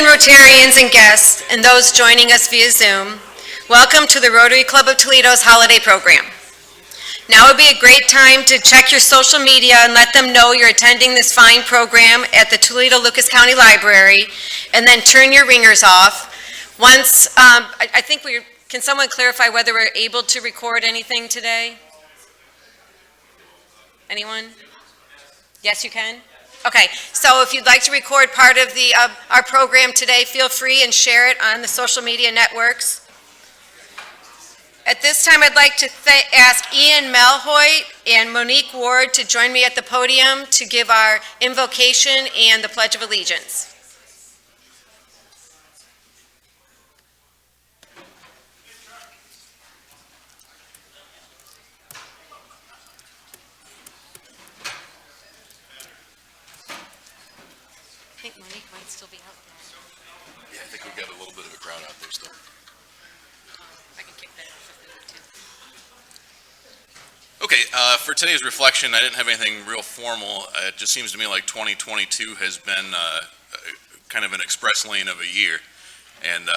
and Rotarians and guests, and those joining us via Zoom, welcome to the Rotary Club of Toledo's holiday program. Now would be a great time to check your social media and let them know you're attending this fine program at the Toledo-Lucas County Library, and then turn your ringers off. Once, I think can someone clarify whether we're able to record anything today? Anyone? Yes, you can? Okay, so if you'd like to record part of our program today, feel free and share it on the social media networks. At this time, I'd like to ask Ian Melhoit and Monique Ward to join me at the podium to give our invocation and the Pledge of Allegiance. I think Monique might still be out there. Yeah, I think we've got a little bit of a crowd out there still. I can kick that off if we need to. Okay, for today's reflection, I didn't have anything real formal. It just seems to me like 2022 has been kind of an express lane of a year. And,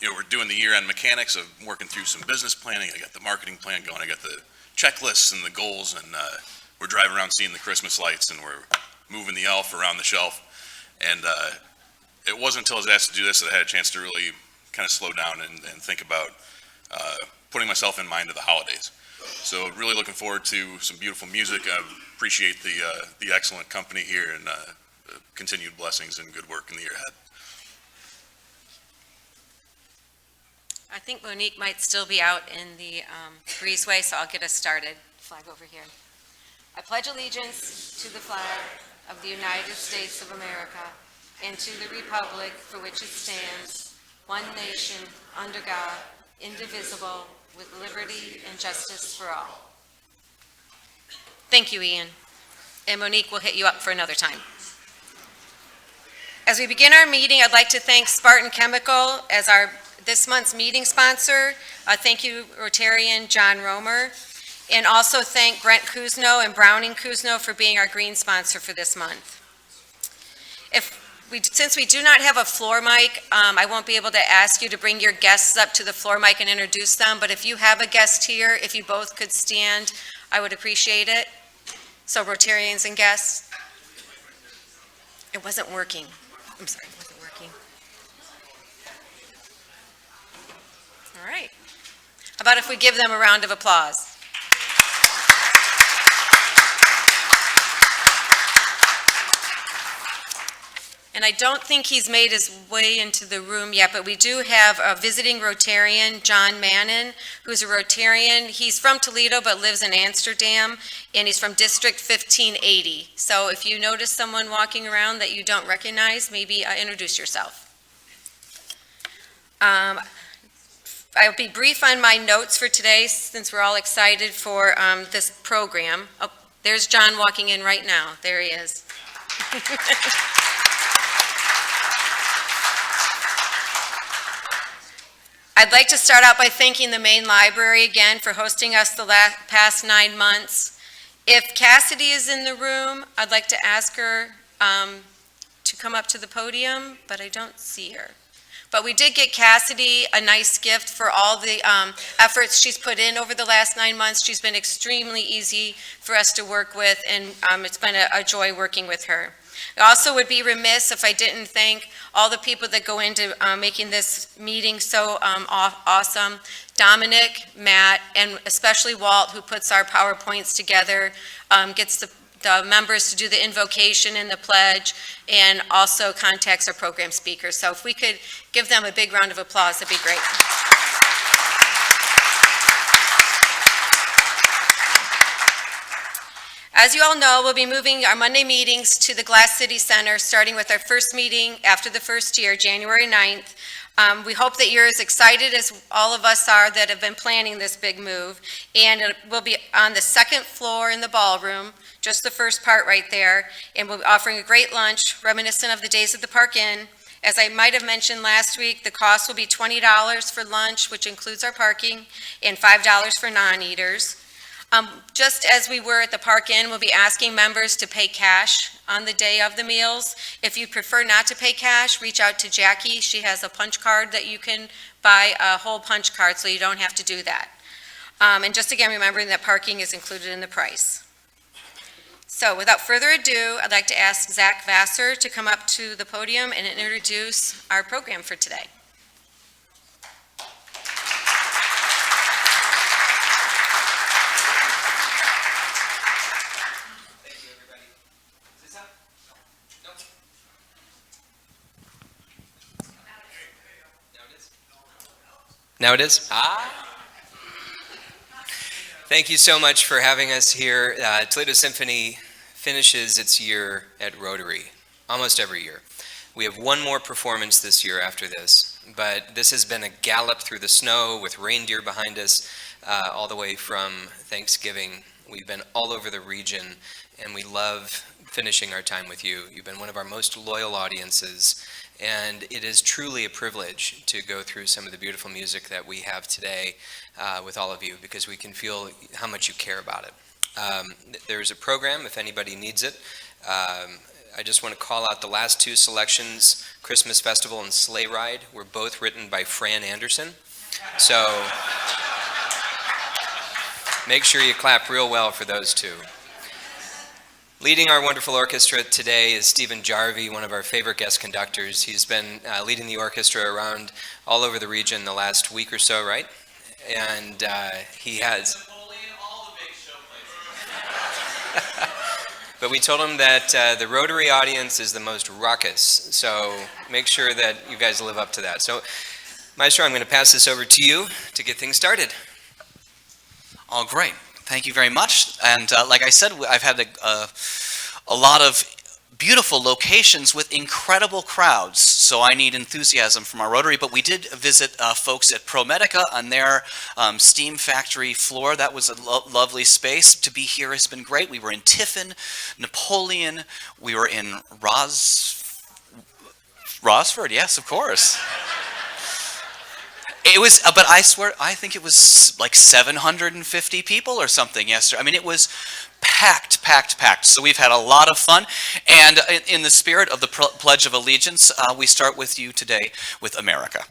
we're doing the year-end mechanics of working through some business planning. I got the marketing plan going. I got the checklists and the goals, and we're driving around seeing the Christmas lights, and we're moving the elf around the shelf. And it wasn't until I was asked to do this that I had a chance to really kind of slow down and think about putting myself in mind of the holidays. So really looking forward to some beautiful music. I appreciate the excellent company here, and continued blessings and good work in the year ahead. I think Monique might still be out in the breezeway, so I'll get us started. Flag over here. I pledge allegiance to the flag of the United States of America and to the republic for which it stands, one nation, under God, indivisible, with liberty and justice for all. Thank you, Ian. And Monique will hit you up for another time. As we begin our meeting, I'd like to thank Spartan Chemical as this month's meeting sponsor. Thank you, Rotarian John Romer. And also thank Brent Kuzno and Browning Kuzno for being our green sponsor for this month. Since we do not have a floor mic, I won't be able to ask you to bring your guests up to the floor mic and introduce them, but if you have a guest here, if you both could stand, I would appreciate it. So Rotarians and guests. It wasn't working. I'm sorry, it wasn't working. All right. How about if we give them a round of applause? And I don't think he's made his way into the room yet, but we do have a visiting Rotarian, John Mannon, who's a Rotarian. He's from Toledo but lives in Amsterdam, and he's from District 1580. So if you notice someone walking around that you don't recognize, maybe introduce yourself. I'll be brief on my notes for today since we're all excited for this program. Oh, there's John walking in right now. There he is. I'd like to start out by thanking the main library again for hosting us the past 9 months. If Cassidy is in the room, I'd like to ask her to come up to the podium, but I don't see her. But we did get Cassidy a nice gift for all the efforts she's put in over the last 9 months. She's been extremely easy for us to work with, and it's been a joy working with her. I also would be remiss if I didn't thank all the people that go into making this meeting so awesome. Dominic, Matt, and especially Walt, who puts our PowerPoints together, gets the members to do the invocation and the pledge, and also contacts our program speakers. So if we could give them a big round of applause, that'd be great. As you all know, we'll be moving our Monday meetings to the Glass City Center, starting with our first meeting after the first year, January 9th. We hope that you're as excited as all of us are that have been planning this big move. And it will be on the second floor in the ballroom, just the first part right there. And we'll be offering a great lunch, reminiscent of the days at the Park Inn. As I might have mentioned last week, the cost will be $20 for lunch, which includes our parking, and $5 for non-eaters. Just as we were at the Park Inn, we'll be asking members to pay cash on the day of the meals. If you prefer not to pay cash, reach out to Jackie. She has a punch card that you can buy a whole punch card, so you don't have to do that. And just again, remembering that parking is included in the price. So without further ado, I'd like to ask Zach Vassar to come up to the podium and introduce our program for today. Now it is? Thank you so much for having us here. Toledo Symphony finishes its year at Rotary almost every year. We have one more performance this year after this, but this has been a gallop through the snow with reindeer behind us all the way from Thanksgiving. We've been all over the region, and we love finishing our time with you. You've been one of our most loyal audiences, and it is truly a privilege to go through some of the beautiful music that we have today with all of you, because we can feel how much you care about it. There's a program if anybody needs it. I just want to call out the last two selections, Christmas Festival and Sleigh Ride, were both written by Fran Anderson. So make sure you clap real well for those two. Leading our wonderful orchestra today is Stephen Jarvi, one of our favorite guest conductors. He's been leading the orchestra around all over the region the last week or so, right? And he has. All the big show places. But we told him that the Rotary audience is the most ruckus, so make sure that you guys live up to that. So, Maestro, I'm going to pass this over to you to get things started. Oh, great. Thank you very much. And like I said, I've had a lot of beautiful locations with incredible crowds, so I need enthusiasm from our Rotary. But we did visit folks at ProMedica on their steam factory floor. That was a lovely space. To be here has been great. We were in Tiffin, Napoleon. We were in Rosford, yes, of course. It was, but I swear, I think it was like 750 people or something yesterday. I mean, it was packed, packed, packed. So we've had a lot of fun. And in the spirit of the Pledge of Allegiance, we start with you today with America.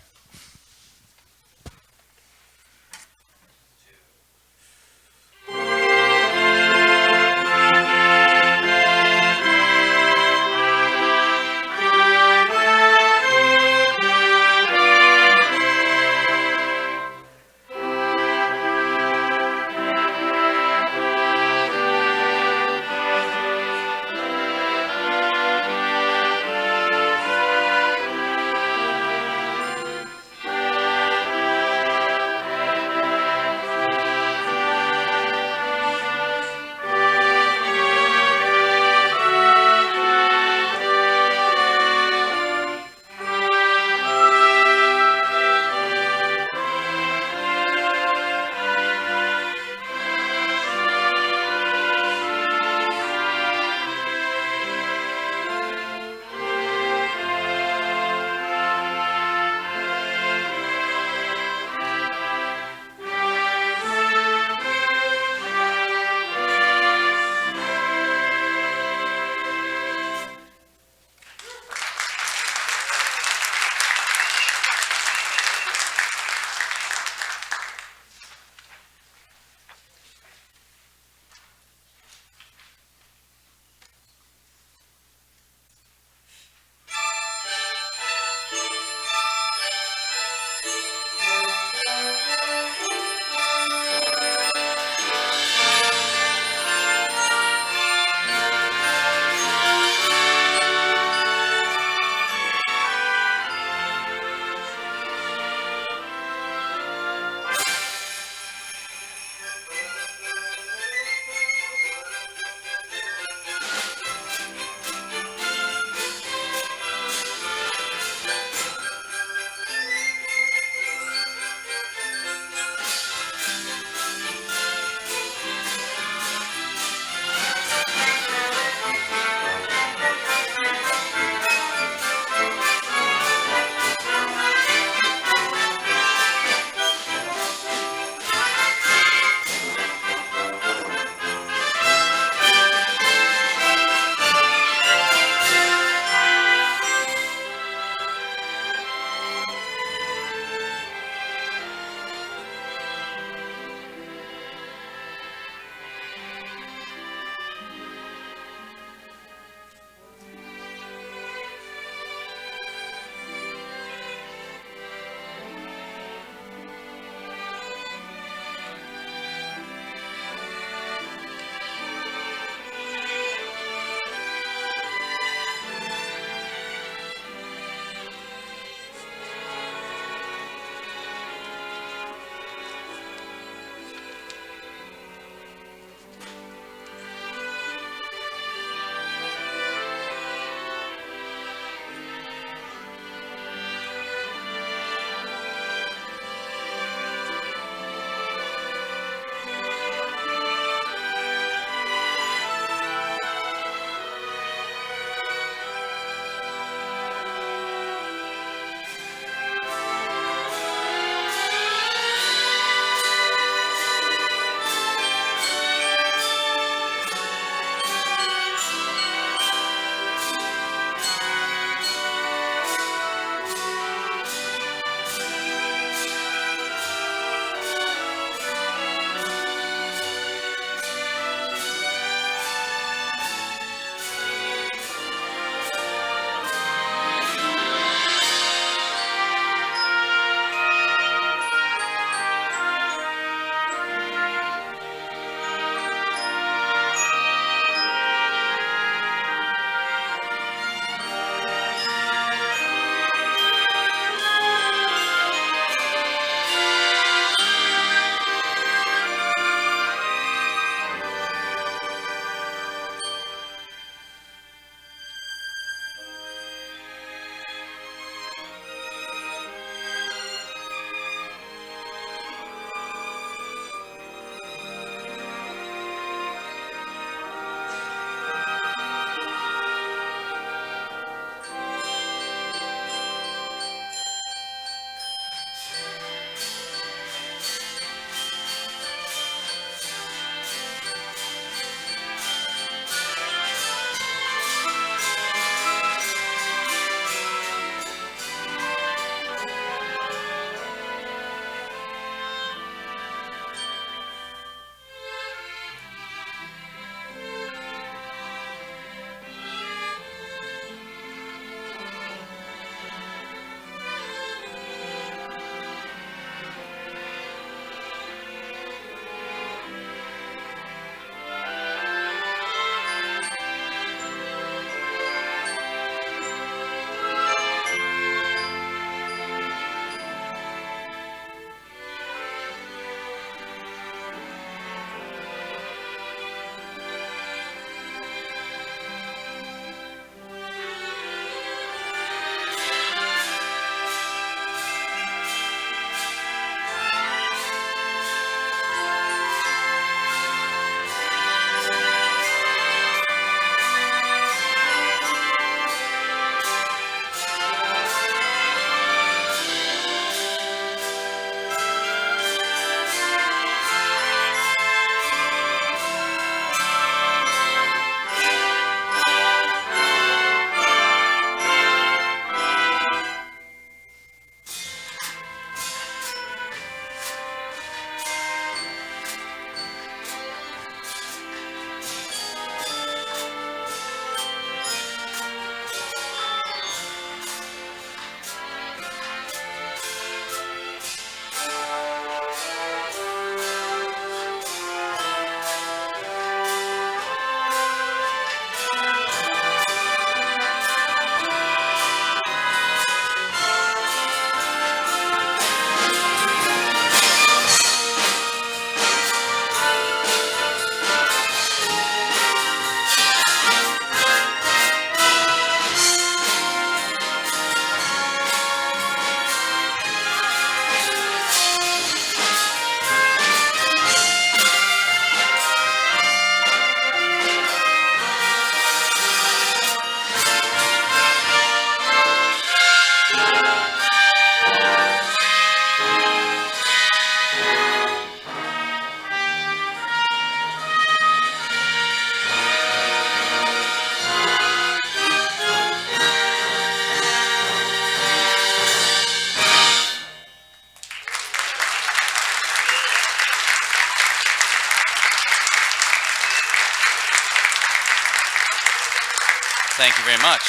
Thank you very much.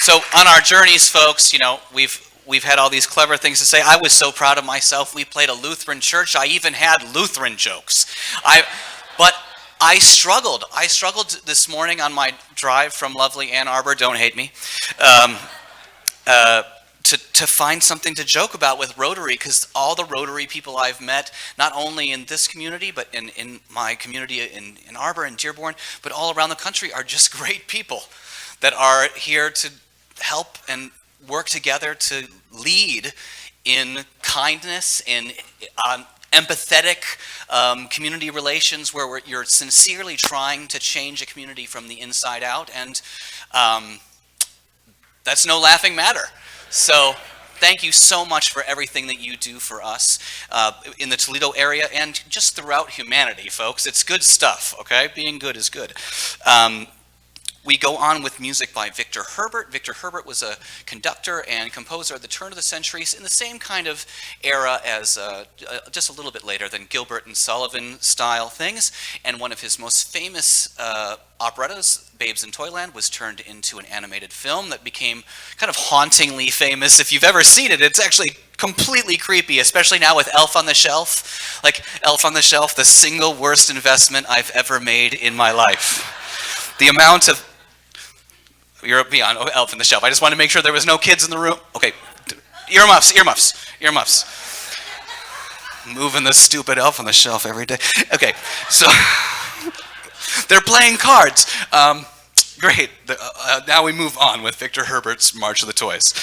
So on our journeys, folks, you know, we've had all these clever things to say. I was so proud of myself. We played a Lutheran church. I even had Lutheran jokes. But I struggled. I struggled this morning on my drive from lovely Ann Arbor. Don't hate me. To find something to joke about with Rotary, because all the Rotary people I've met, not only in this community, but in my community in Ann Arbor and Dearborn, but all around the country, are just great people that are here to help and work together to lead in kindness, in empathetic community relations where you're sincerely trying to change a community from the inside out, and that's no laughing matter. So thank you so much for everything that you do for us in the Toledo area and just throughout humanity, folks. It's good stuff, okay? Being good is good. We go on with music by Victor Herbert. Victor Herbert was a conductor and composer at the turn of the centuries in the same kind of era as, just a little bit later than Gilbert and Sullivan style things. And one of his most famous operettas, Babes in Toyland, was turned into an animated film that became kind of hauntingly famous. If you've ever seen it, it's actually completely creepy, especially now with Elf on the Shelf. Like, Elf on the Shelf, the single worst investment I've ever made in my life. The amount of... You're beyond Elf on the Shelf. I just wanted to make sure there was no kids in the room. Okay, earmuffs. Moving the stupid Elf on the Shelf every day. Okay, so they're playing cards. Great. Now we move on with Victor Herbert's March of the Toys.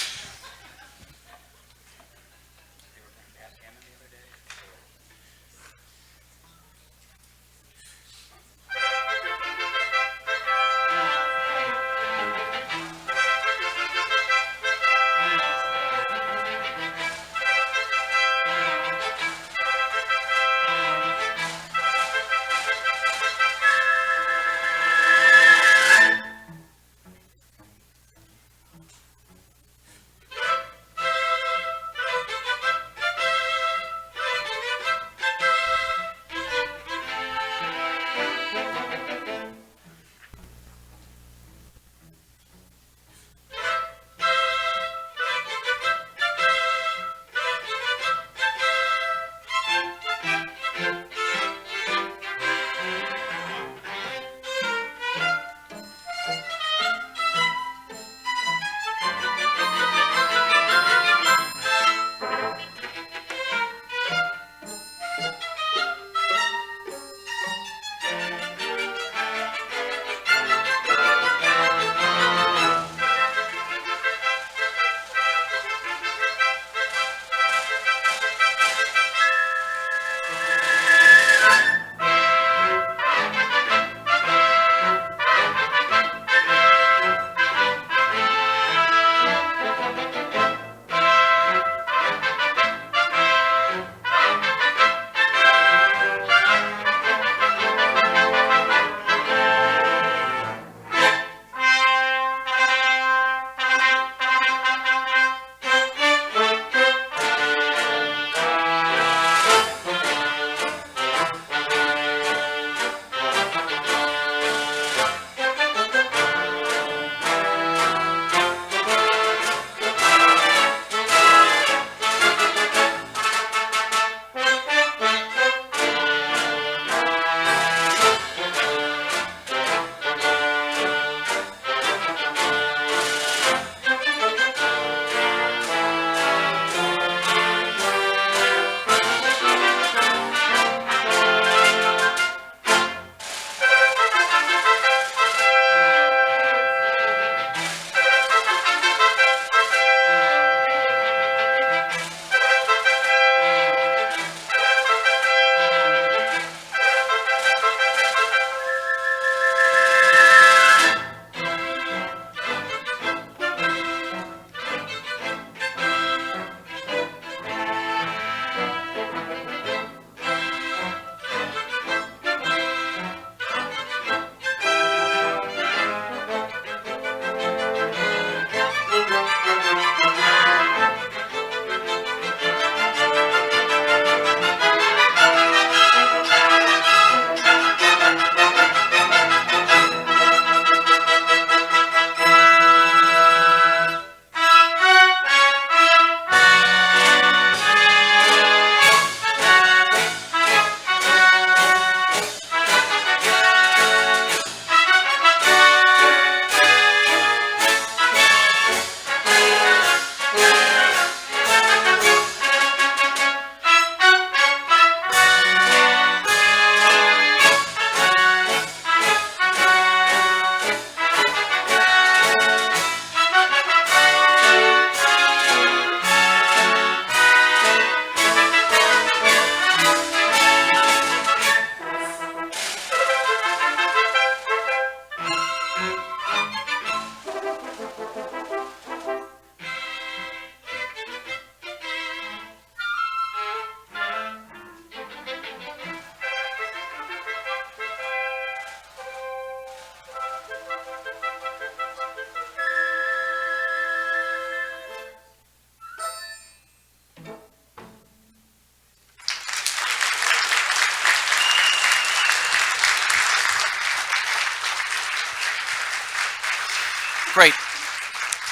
Great.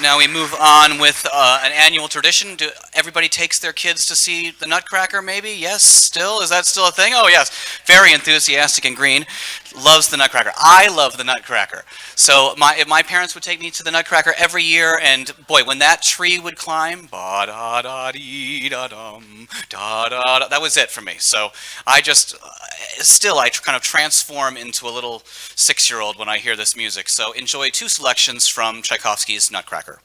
Now we move on with an annual tradition. Everybody takes their kids to see the Nutcracker, maybe? Yes, still? Is that still a thing? Oh, yes. Very enthusiastic and green. Loves the Nutcracker. I love the Nutcracker. So if my parents would take me to the Nutcracker every year, and boy, when that tree would climb, ba-da-da-dee-da-dum, da-da-da, that was it for me. So I just, still, I kind of transform into a little 6-year-old when I hear this music. So enjoy 2 selections from Tchaikovsky's Nutcracker.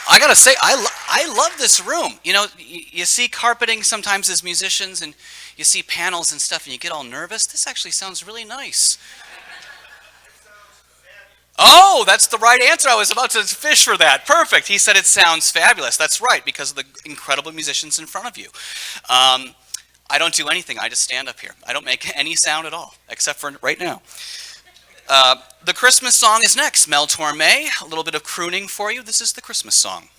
I gotta say, I love this room. You know, you see carpeting sometimes as musicians, and you see panels and stuff, and you get all nervous. This actually sounds really nice. Oh, that's the right answer. I was about to fish for that. Perfect. He said it sounds fabulous. That's right, because of the incredible musicians in front of you. I don't do anything. I just stand up here. I don't make any sound at all, except for right now. The Christmas song is next. Mel Torme, a little bit of crooning for you. This is the Christmas song.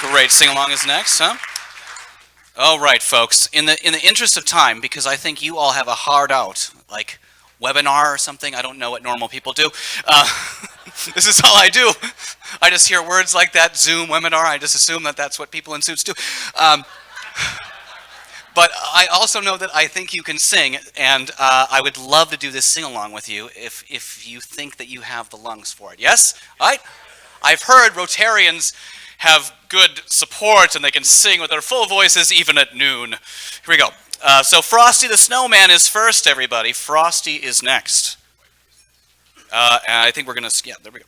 Great, sing-along is next, huh? All right, folks, in the interest of time, because I think you all have a hard out, like webinar or something, I don't know what normal people do. This is all I do. I just hear words like that, Zoom, webinar, I just assume that that's what people in suits do. But I also know that I think you can sing, and I would love to do this sing-along with you if you think that you have the lungs for it. Yes? All right? I've heard Rotarians have good support and they can sing with their full voices even at noon. Here we go. So Frosty the Snowman is first, everybody. Frosty is next. And I think we're going to, yeah, there we go.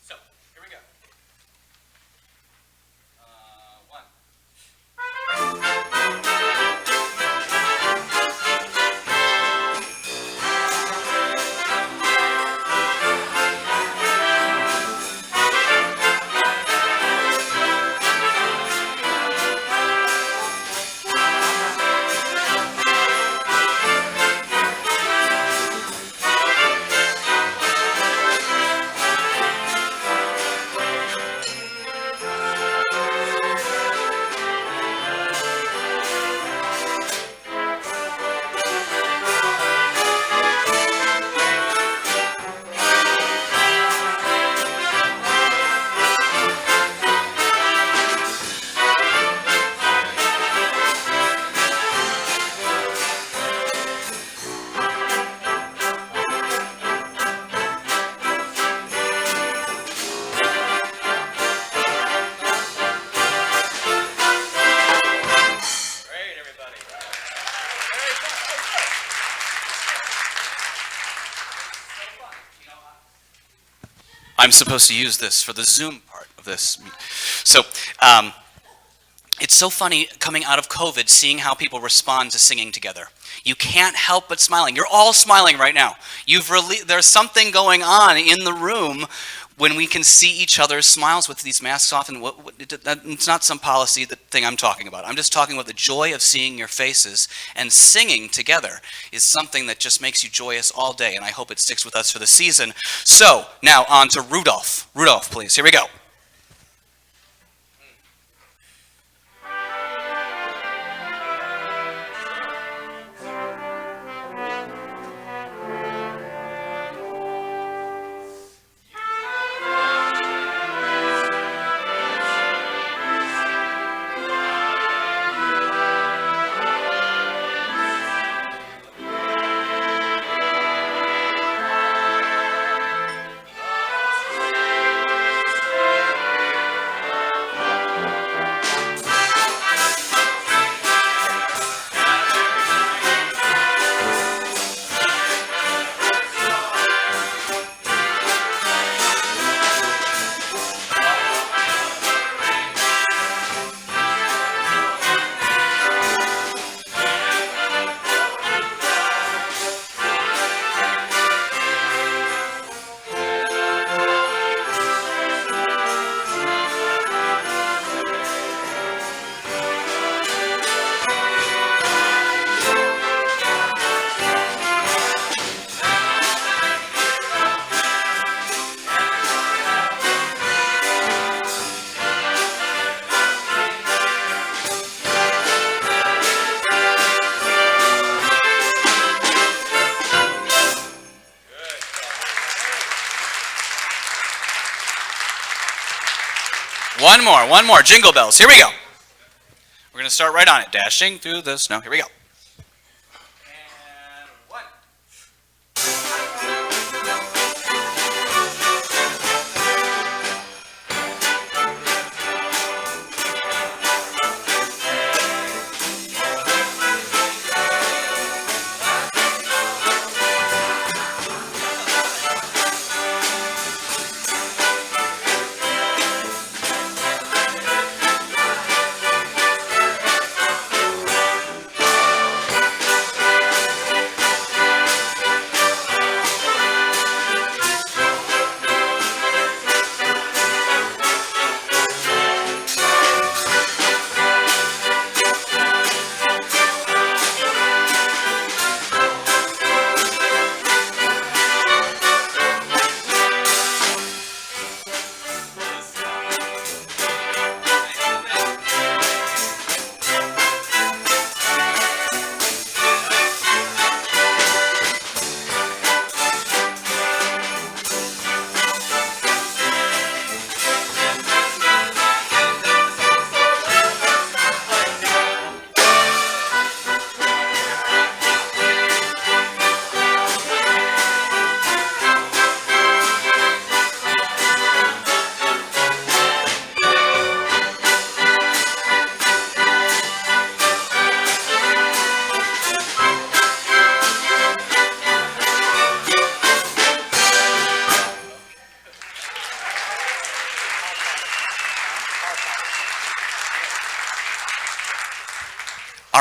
So, here we go. One. I'm supposed to use this for the Zoom part of this. So, it's so funny coming out of COVID, seeing how people respond to singing together. You can't help but smiling. You're all smiling right now. There's something going on in the room when we can see each other's smiles with these masks off. And it's not some policy thing I'm talking about. I'm just talking about the joy of seeing your faces, and singing together is something that just makes you joyous all day, and I hope it sticks with us for the season. So, now on to Rudolph. Rudolph, please. Here we go. One more. Jingle bells. Here we go. We're going to start right on it. Dashing through the snow. Here we go. And one.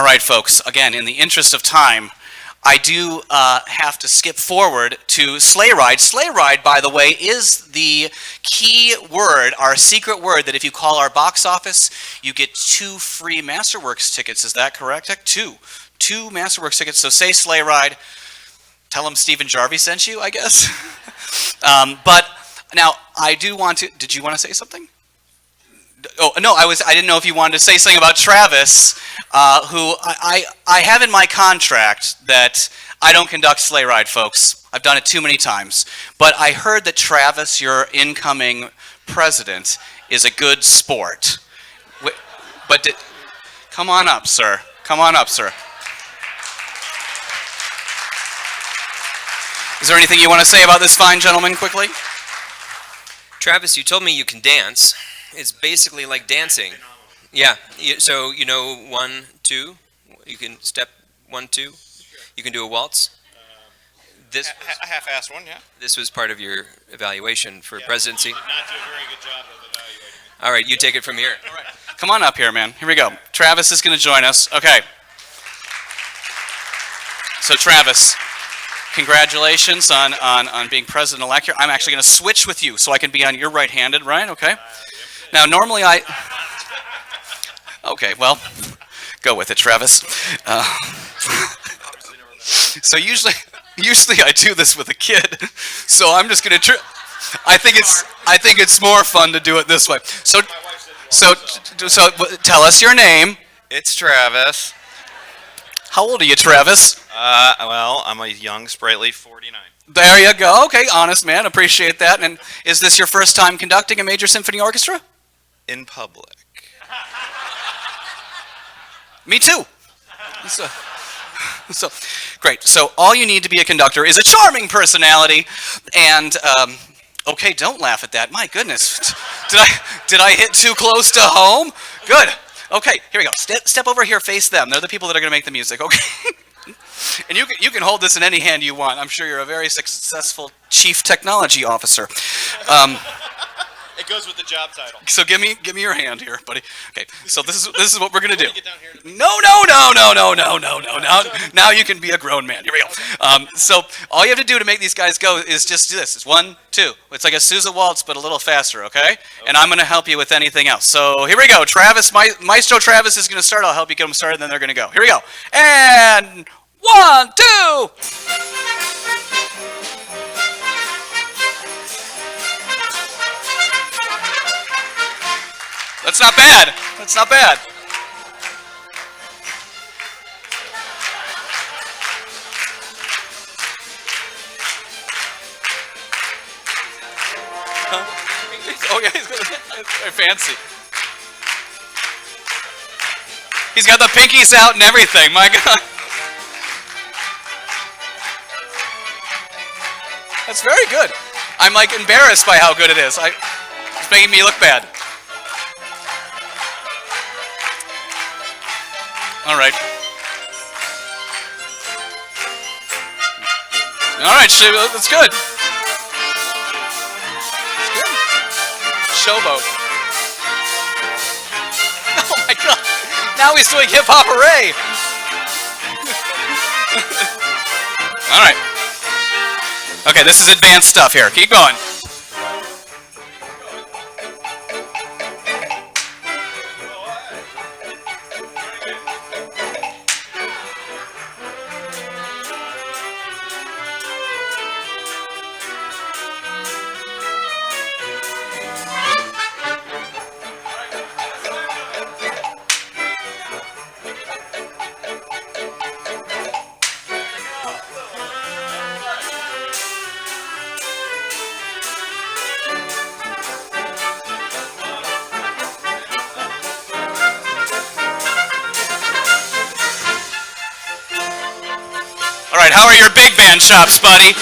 All right, folks, again, in the interest of time, I do have to skip forward to Sleigh Ride. Sleigh Ride, by the way, is the key word, our secret word, that if you call our box office, you get 2 free Masterworks tickets. Is that correct? Heck, 2. 2 Masterworks tickets. So say Sleigh Ride. Tell them Steve and Jarvi sent you, I guess. But now, I do want to... Did you want to say something? Oh, no, I didn't know if you wanted to say something about Travis, who I have in my contract that I don't conduct Sleigh Ride, folks. I've done it too many times. But I heard that Travis, your incoming president, is a good sport. But come on up, sir. Come on up, sir. Is there anything you want to say about this fine gentleman, quickly? Travis, you told me you can dance. It's basically like dancing. Yeah, so you know 1, 2, you can step 1, 2, you can do a waltz. This a half-assed one, yeah. This was part of your evaluation for presidency. Did not do a very good job of evaluating me. All right, you take it from here. All right. Come on up here, man. Here we go. Travis is going to join us. Okay. So Travis, congratulations on being president-elect here. I'm actually going to switch with you so I can be on your right-handed, right? Okay. Now, normally okay, well, go with it, Travis. So usually I do this with a kid. So I'm just going to I think it's more fun to do it this way. So tell us your name. It's Travis. How old are you, Travis? Well, I'm a young, sprightly 49. There you go. Okay, honest man. Appreciate that. And is this your first time conducting a major symphony orchestra? In public. Me too. So great. So all you need to be a conductor is a charming personality. And okay, don't laugh at that. My goodness, did I hit too close to home? Good. Okay, here we go. Step over here, face them. They're the people that are going to make the music. Okay. And you can hold this in any hand you want. I'm sure you're a very successful chief technology officer. It goes with the job title. So give me your hand here, buddy. Okay. So this is what we're gonna do. Get down here to No. Now you can be a grown man. Here we go. So all you have to do to make these guys go is just do this. It's 1, 2. It's like a Sousa waltz, but a little faster. Okay? And I'm gonna help you with anything else. So here we go. Travis, Maestro Travis is gonna start. I'll help you get them started. Then they're gonna go. Here we go. And 1, 2. That's not bad. That's not bad. Huh? Oh yeah, he's very fancy. He's got the pinkies out and everything. My God. That's very good. I'm like embarrassed by how good it is. It's making me look bad. All right. All right, that's good. That's good. Showboat. Oh my God. Now he's doing hip hop hooray. All right. Okay, this is advanced stuff here. Keep going. All right, how are your big band chops, buddy?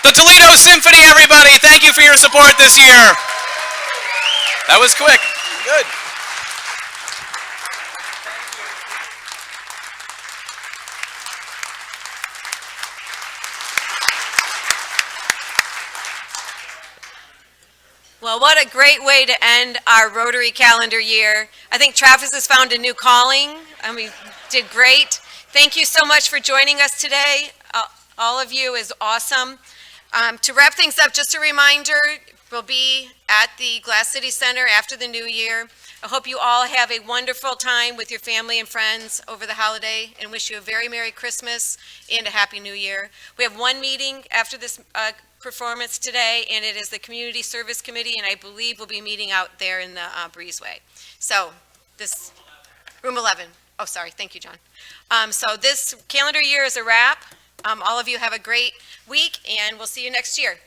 The Toledo Symphony, everybody, thank you for your support this year. That was quick. Good. Well, what a great way to end our Rotary calendar year. I think Travis has found a new calling. I mean, did great. Thank you so much for joining us today. All of you is awesome. To wrap things up, just a reminder, we'll be at the Glass City Center after the new year. I hope you all have a wonderful time with your family and friends over the holiday, and wish you a very Merry Christmas and a Happy New Year. We have one meeting after this performance today, and it is the Community Service Committee, and I believe we'll be meeting out there in the breezeway. So this, room 11. Oh, sorry. Thank you, John. So this calendar year is a wrap. All of you have a great week, and we'll see you next year.